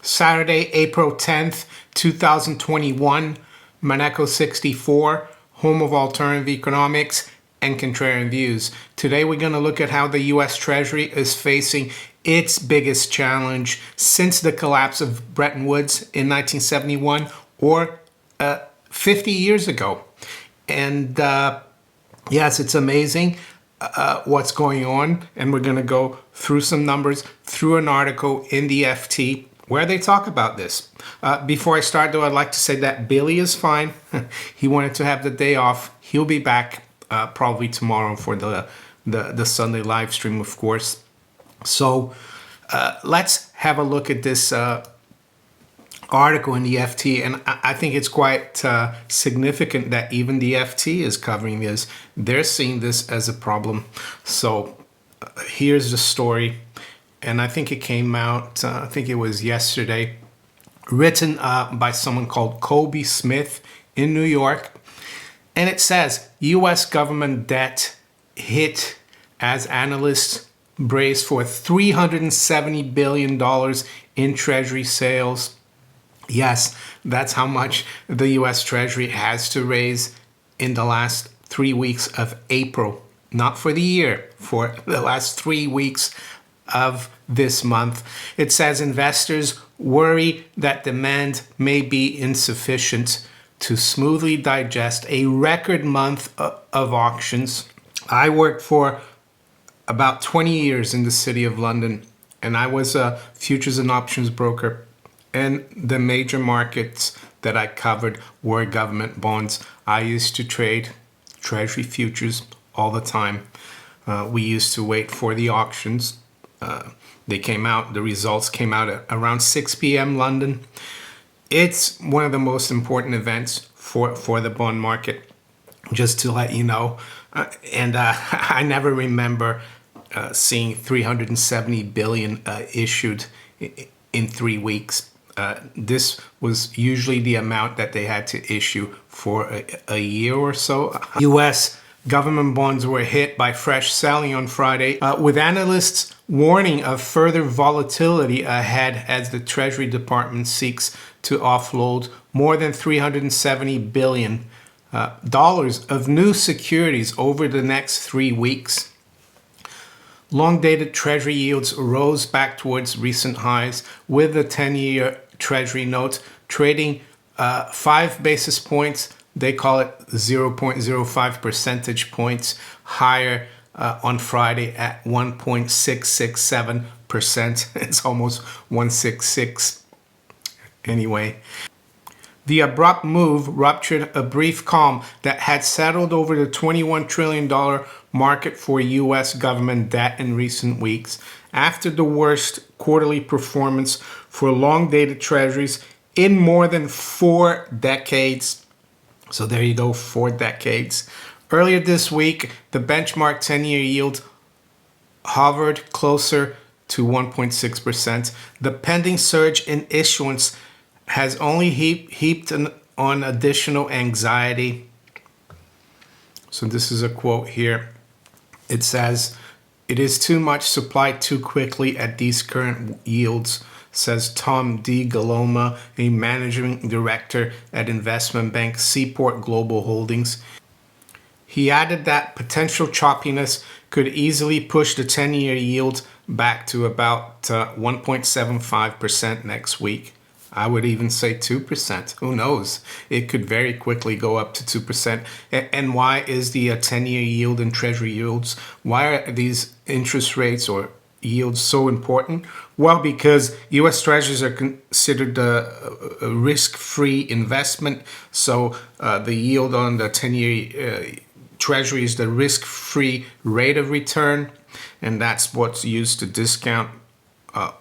Saturday, April 10th, 2021, Maneco 64, home of alternative economics and contrarian views. Today we're going to look at how the U.S. Treasury is facing its biggest challenge since the collapse of Bretton Woods in 1971 or 50 years ago. And yes, it's amazing what's going on. And we're going to go through some numbers, through an article in the FT where they talk about this. Before I start, though, I'd like to say that Billy is fine. He wanted to have the day off. He'll be back probably tomorrow for the Sunday live stream, of course. So let's have a look at this article in the FT, and I think it's quite significant that even the FT is covering this. They're seeing this as a problem. So here's the story, and I think it came out, I think it was yesterday, written by someone called Kobe Smith in New York. And it says, U.S. government debt hit as analysts brace for $370 billion in Treasury sales. Yes, that's how much the U.S. Treasury has to raise in the last 3 weeks of April. Not for the year, for the last 3 weeks of this month. It says investors worry that demand may be insufficient to smoothly digest a record month of auctions. I worked for about 20 years in the city of London, and I was a futures and options broker. And the major markets that I covered were government bonds. I used to trade Treasury futures all the time. We used to wait for the auctions. They came out, the results came out at around 6 p.m. London. It's one of the most important events for the bond market, just to let you know. I never remember seeing 370 billion issued in 3 weeks. This was usually the amount that they had to issue for a year or so. U.S. government bonds were hit by fresh selling on Friday, with analysts warning of further volatility ahead as the Treasury Department seeks to offload more than $370 billion of new securities over the next 3 weeks. Long-dated Treasury yields rose back towards recent highs, with the 10-year Treasury note trading 5 basis points, they call it 0.05 percentage points, higher on Friday at 1.667%. It's almost 166 anyway. The abrupt move ruptured a brief calm that had settled over the $21 trillion market for U.S. government debt in recent weeks, after the worst quarterly performance for long-dated treasuries in more than 4 decades. So there you go, 4 decades. Earlier this week, the benchmark 10-year yield hovered closer to 1.6%. The pending surge in issuance has only heaped on additional anxiety. So this is a quote here. It says, "It is too much supply too quickly at these current yields," says Tom D. Galoma, a managing director at investment bank Seaport Global Holdings. He added that potential choppiness could easily push the 10-year yield back to about 1.75% next week. I would even say 2%. Who knows? It could very quickly go up to 2%. And why is the 10-year yield and Treasury yields, why are these interest rates or yields so important? Well, because U.S. Treasuries are considered a risk-free investment. So the yield on the 10-year Treasury is the risk-free rate of return. And that's what's used to discount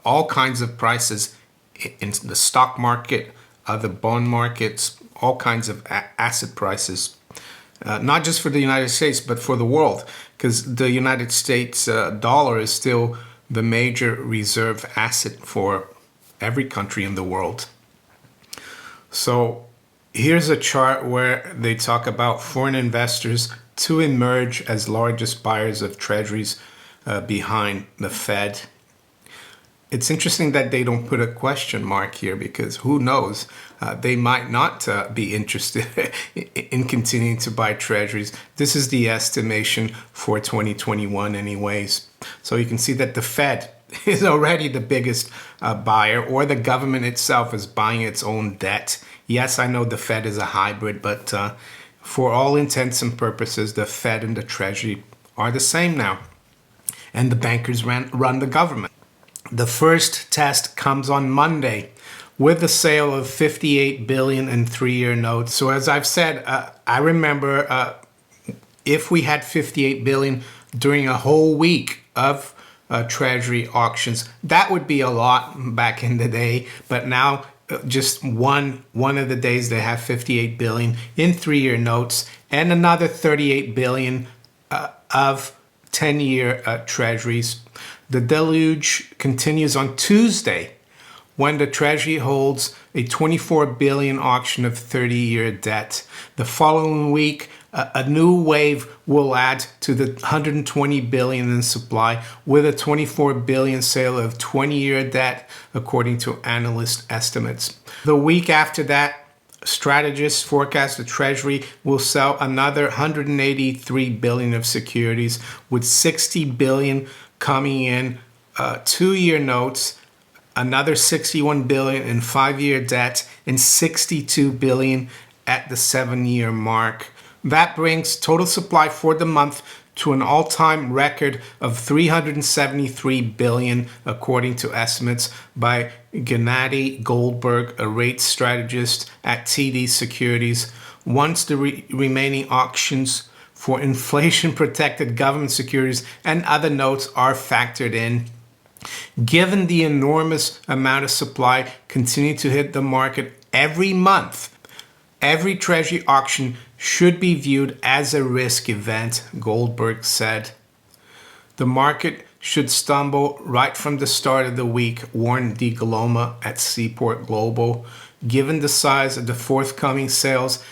all kinds of prices in the stock market, the bond markets, all kinds of asset prices, not just for the United States, but for the world, because the United States dollar is still the major reserve asset for every country in the world. So here's a chart where they talk about foreign investors to emerge as largest buyers of treasuries behind the Fed. It's interesting that they don't put a question mark here, because who knows? They might not be interested in continuing to buy treasuries. This is the estimation for 2021 anyways. So you can see that the Fed is already the biggest buyer, or the government itself is buying its own debt. Yes, I know the Fed is a hybrid, but for all intents and purposes, the Fed and the Treasury are the same now. And the bankers run the government. The first test comes on Monday with the sale of 58 billion in 3-year notes. So as I've said, I remember if we had 58 billion during a whole week of Treasury auctions, that would be a lot back in the day. But now just one of the days they have 58 billion in 3-year notes, and another 38 billion of 10-year treasuries. The deluge continues on Tuesday, when the Treasury holds a 24 billion auction of 30-year debt. The following week, a new wave will add to the 120 billion in supply, with a 24 billion sale of 20-year debt, according to analyst estimates. The week after that, strategists forecast the Treasury will sell another 183 billion of securities, with 60 billion coming in 2-year notes, another 61 billion in 5-year debt, and 62 billion at the 7-year mark. That brings total supply for the month to an all-time record of 373 billion, according to estimates by Gennady Goldberg, a rate strategist at TD Securities. Once the remaining auctions for inflation-protected government securities and other notes are factored in. Given the enormous amount of supply continuing to hit the market every month, every Treasury auction should be viewed as a risk event, Goldberg said. The market should stumble right from the start of the week, warned DiGaloma at Seaport Global, given the size of the forthcoming sales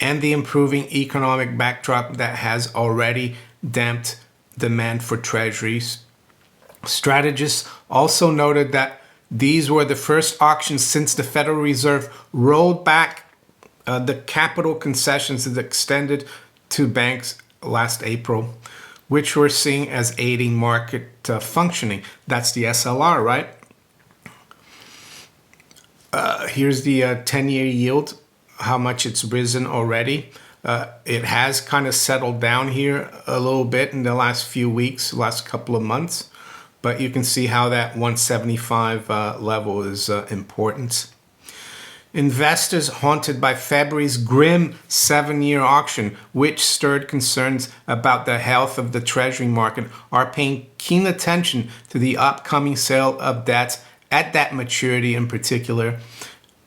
and the improving economic backdrop that has already damped demand for treasuries. Strategists also noted that these were the first auctions since the Federal Reserve rolled back the capital concessions it extended to banks last April, which we're seeing as aiding market functioning. That's the SLR, right? Here's the 10-year yield, how much it's risen already. It has kind of settled down here a little bit in the last few weeks, last couple of months. But you can see how that 175 level is important. Investors haunted by February's grim 7-year auction, which stirred concerns about the health of the Treasury market, are paying keen attention to the upcoming sale of debt at that maturity in particular,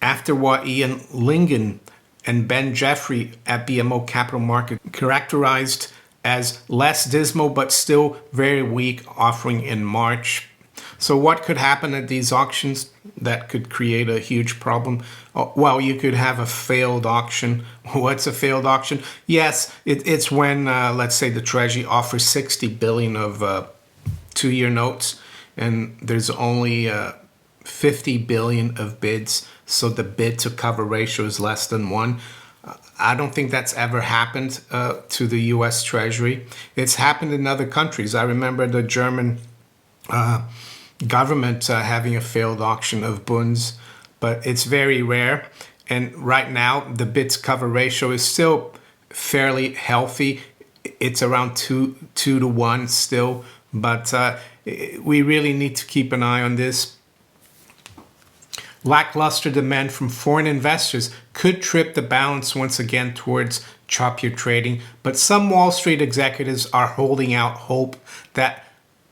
after what Ian Lingen and Ben Jeffrey at BMO Capital Market characterized as less dismal but still very weak offering in March. So what could happen at these auctions that could create a huge problem? Well, you could have a failed auction. What's a failed auction? Yes, it's when, let's say, the Treasury offers 60 billion of 2-year notes, and there's only 50 billion of bids, so the bid to cover ratio is less than 1. I don't think that's ever happened to the U.S. Treasury. It's happened in other countries. I remember the German government having a failed auction of bonds, but it's very rare. And right now, the bid to cover ratio is still fairly healthy. It's around 2 to 1 still, but we really need to keep an eye on this. Lackluster demand from foreign investors could trip the balance once again towards choppier trading, but some Wall Street executives are holding out hope that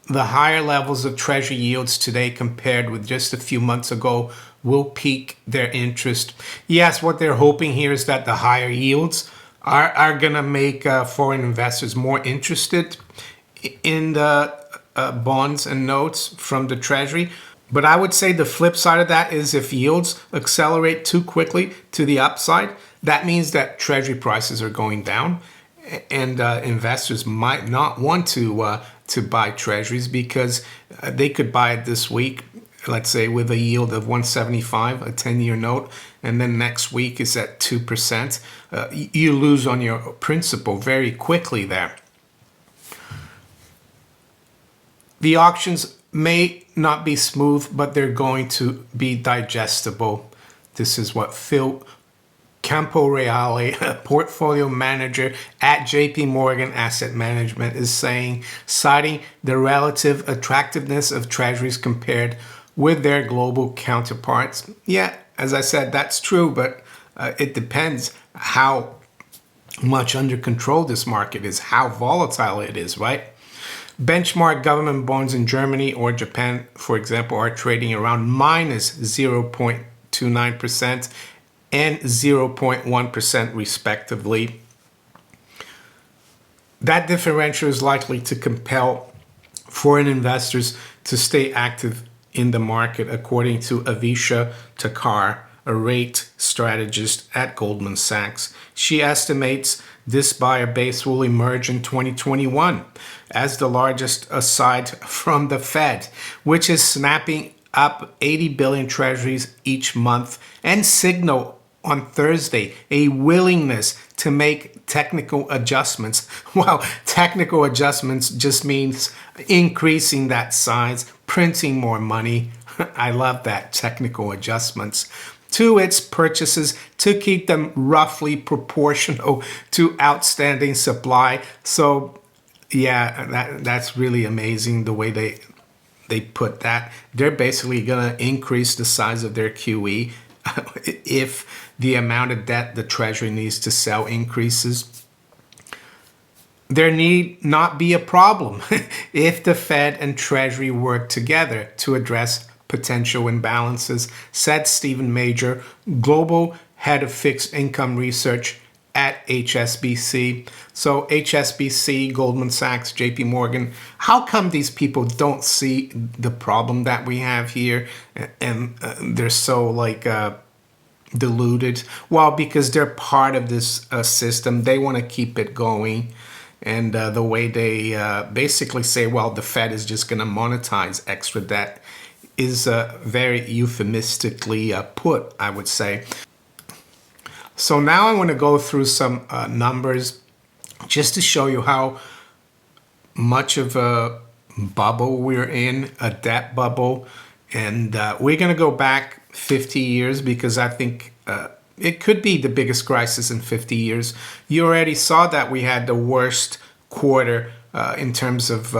the higher levels of Treasury yields today compared with just a few months ago will pique their interest. Yes, what they're hoping here is that the higher yields are going to make foreign investors more interested in the bonds and notes from the Treasury. But I would say the flip side of that is if yields accelerate too quickly to the upside, that means that Treasury prices are going down, and investors might not want to buy Treasuries because they could buy it this week let's say with a yield of 175, a 10-year note, and then next week is at 2%, you lose on your principal very quickly there. The auctions may not be smooth, but they're going to be digestible. This is what Phil Camporeale, a portfolio manager at JP Morgan Asset Management, is saying, citing the relative attractiveness of treasuries compared with their global counterparts. Yeah, as I said, that's true, but it depends how much under control this market is, how volatile it is, right? Benchmark government bonds in Germany or Japan, for example, are trading around minus 0.29% and 0.1% respectively. That differential is likely to compel foreign investors to stay active in the market, according to Avisha Takar, a rate strategist at Goldman Sachs. She estimates this buyer base will emerge in 2021 as the largest aside from the Fed, which is snapping up 80 billion treasuries each month, and signal on Thursday a willingness to make technical adjustments. Well, technical adjustments just means increasing that size, printing more money. I love that, technical adjustments to its purchases to keep them roughly proportional to outstanding supply. So yeah, that's really amazing the way they put that. They're basically going to increase the size of their QE if the amount of debt the Treasury needs to sell increases. There need not be a problem if the Fed and Treasury work together to address potential imbalances, said Stephen Major, global head of fixed income research at HSBC. So HSBC, Goldman Sachs, JP Morgan, how come these people don't see the problem that we have here and they're so deluded? Well, because they're part of this system. They want to keep it going. And the way they basically say, well, the Fed is just going to monetize extra debt is very euphemistically put, I would say. So now I want to go through some numbers just to show you how much of a bubble we're in, a debt bubble. And we're going to go back 50 years because I think it could be the biggest crisis in 50 years. You already saw that we had the worst quarter in terms of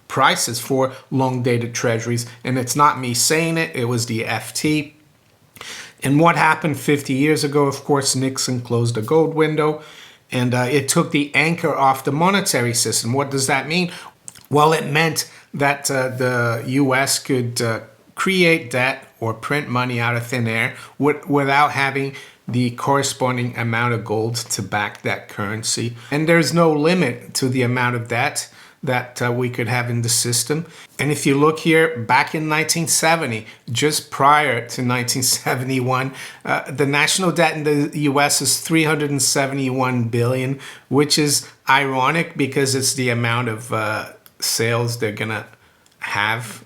prices for long-dated treasuries. And it's not me saying it, it was the FT. And what happened 50 years ago, of course, Nixon closed the gold window and it took the anchor off the monetary system. What does that mean? Well, it meant that the US could create debt or print money out of thin air without having the corresponding amount of gold to back that currency. And there's no limit to the amount of debt that we could have in the system. And if you look here, back in 1970, just prior to 1971, the national debt in the US is 371 billion, which is ironic because it's the amount of sales they're gonna have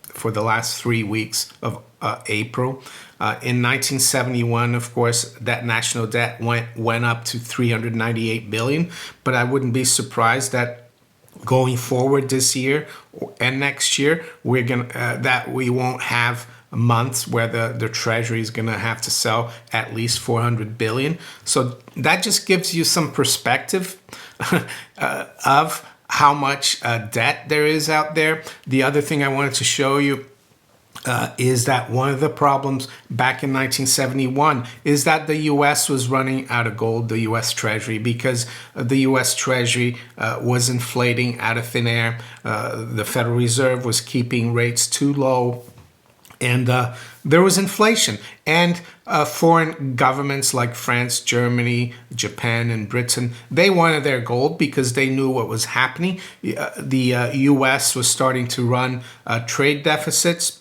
for the last 3 weeks of April. In 1971, of course, that national debt went up to 398 billion, but I wouldn't be surprised that going forward this year and next year, we're gonna that we won't have months where the Treasury is gonna have to sell at least 400 billion. So that just gives you some perspective of how much debt there is out there. The other thing I wanted to show you is that one of the problems back in 1971 is that the U.S. was running out of gold, the U.S. Treasury, because the U.S. Treasury was inflating out of thin air. The Federal Reserve was keeping rates too low, and there was inflation. And foreign governments like France, Germany, Japan, and Britain, they wanted their gold because they knew what was happening. The U.S. was starting to run trade deficits,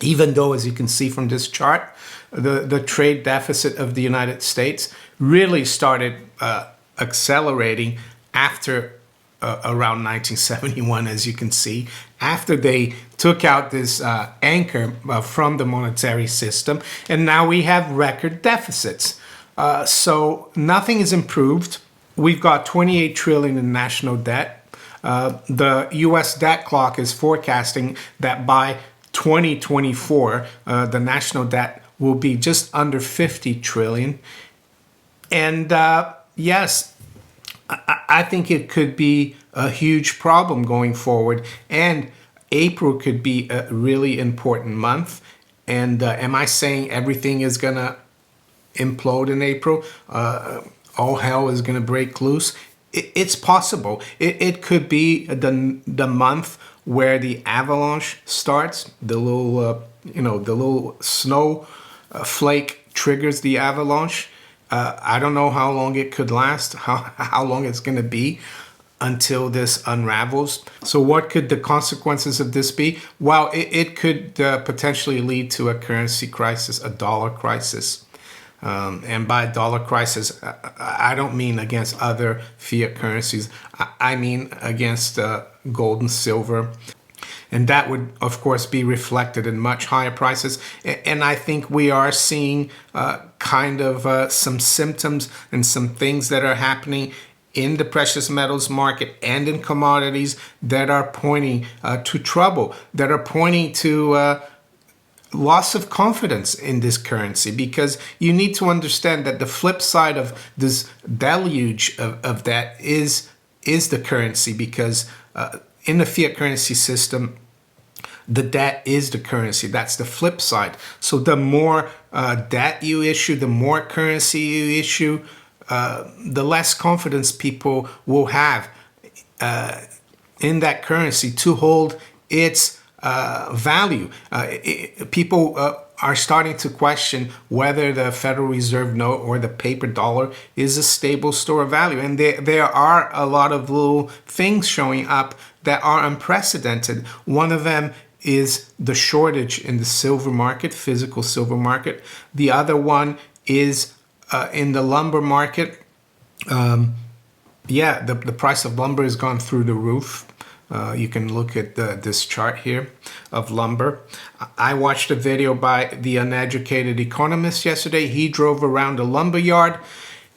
even though, as you can see from this chart, the trade deficit of the United States really started accelerating after around 1971, as you can see. after they took out this anchor from the monetary system, and now we have record deficits. So nothing is improved. We've got 28 trillion in national debt. The U.S. debt clock is forecasting that by 2024, the national debt will be just under 50 trillion. And yes, I think it could be a huge problem going forward. And April could be a really important month. And am I saying everything is going to implode in April? All hell is going to break loose? It's possible. It could be the month where the avalanche starts. The little, the little snow flake triggers the avalanche. I don't know how long it could last, how long it's going to be until this unravels. So what could the consequences of this be? Well, it could potentially lead to a currency crisis, a dollar crisis. And by dollar crisis, I don't mean against other fiat currencies. I mean against gold and silver. And that would, of course, be reflected in much higher prices. And I think we are seeing kind of some symptoms and some things that are happening in the precious metals market and in commodities that are pointing to trouble, that are pointing to loss of confidence in this currency, because you need to understand that the flip side of this deluge of that is the currency, because in the fiat currency system, the debt is the currency. That's the flip side. So the more debt you issue, the more currency you issue, the less confidence people will have in that currency to hold its value. People are starting to question whether the Federal Reserve note or the paper dollar is a stable store of value. And there are a lot of little things showing up that are unprecedented. One of them is the shortage in the silver market, physical silver market. The other one is in the lumber market. The price of lumber has gone through the roof. You can look at this chart here of lumber. I watched a video by the Uneducated Economist yesterday. He drove around a lumber yard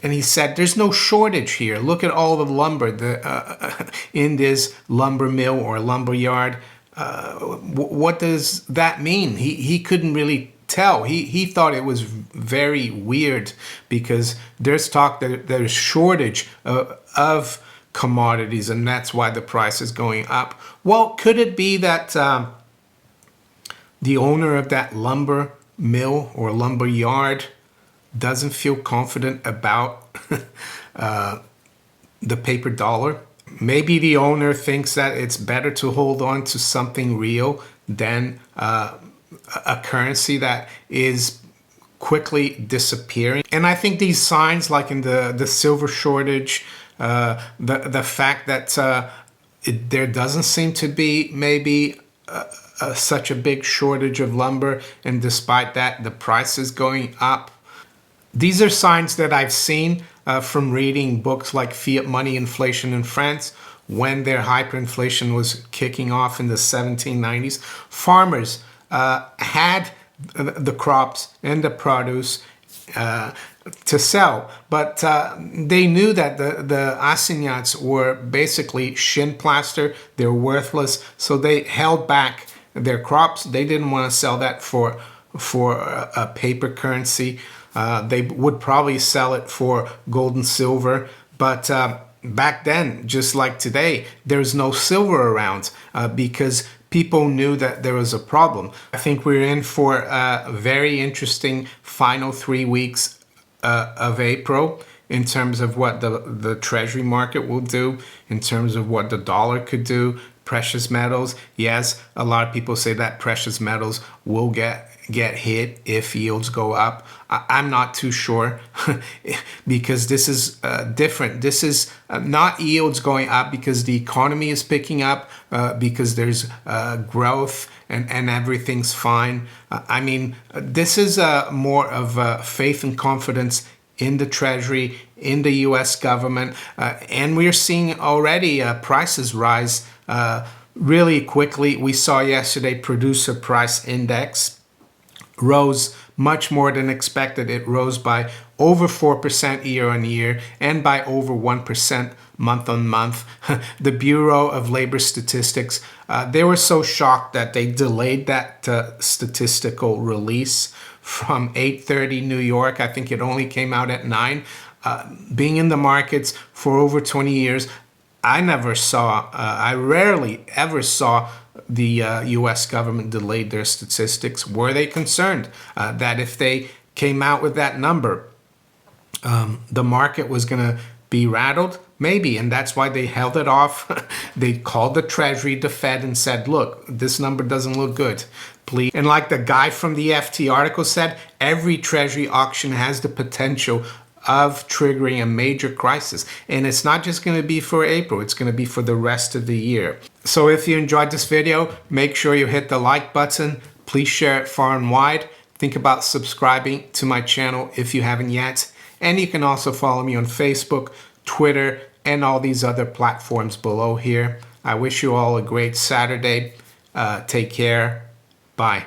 and he said, there's no shortage here. Look at all the lumber in this lumber mill or lumber yard. What does that mean? He couldn't really tell. He thought it was very weird because there's talk that there's shortage of commodities and that's why the price is going up. Well, could it be that the owner of that lumber mill or lumber yard doesn't feel confident about the paper dollar? Maybe the owner thinks that it's better to hold on to something real than a currency that is quickly disappearing. And I think these signs, like in the silver shortage, the fact that there doesn't seem to be maybe such a big shortage of lumber, and despite that, the price is going up. These are signs that I've seen from reading books like Fiat Money Inflation in France. When their hyperinflation was kicking off in the 1790s, farmers had the crops and the produce to sell, but they knew that the assignats were basically shin plaster. They're worthless, so they held back their crops. They didn't want to sell that for a paper currency. They would probably sell it for gold and silver, but back then, just like today, there's no silver around because people knew that there was a problem. I think we're in for a very interesting final 3 weeks of April in terms of what the Treasury market will do, in terms of what the dollar could do, precious metals. Yes, a lot of people say that precious metals will get hit if yields go up. I'm not too sure because this is different. This is not yields going up because the economy is picking up, because there's growth and everything's fine. I mean, this is more of faith and confidence in the Treasury, in the U.S. government, and we're seeing already prices rise Really quickly, we saw yesterday producer price index rose much more than expected. It rose by over 4% year on year and by over 1% month on month. The Bureau of Labor Statistics, they were so shocked that they delayed that statistical release from 8:30 New York. I think it only came out at 9. Being in the markets for over 20 years, I rarely ever saw the US government delayed their statistics. Were they concerned that if they came out with that number, the market was going to be rattled? Maybe, and that's why they held it off. They called the Treasury, the Fed, and said, look, this number doesn't look good. Please. And like the guy from the FT article said, every Treasury auction has the potential of triggering a major crisis. And it's not just going to be for April, it's going to be for the rest of the year. So if you enjoyed this video, make sure you hit the like button. Please share it far and wide. Think about subscribing to my channel if you haven't yet. And you can also follow me on Facebook, Twitter, and all these other platforms below here. I wish you all a great Saturday. Take care. Bye.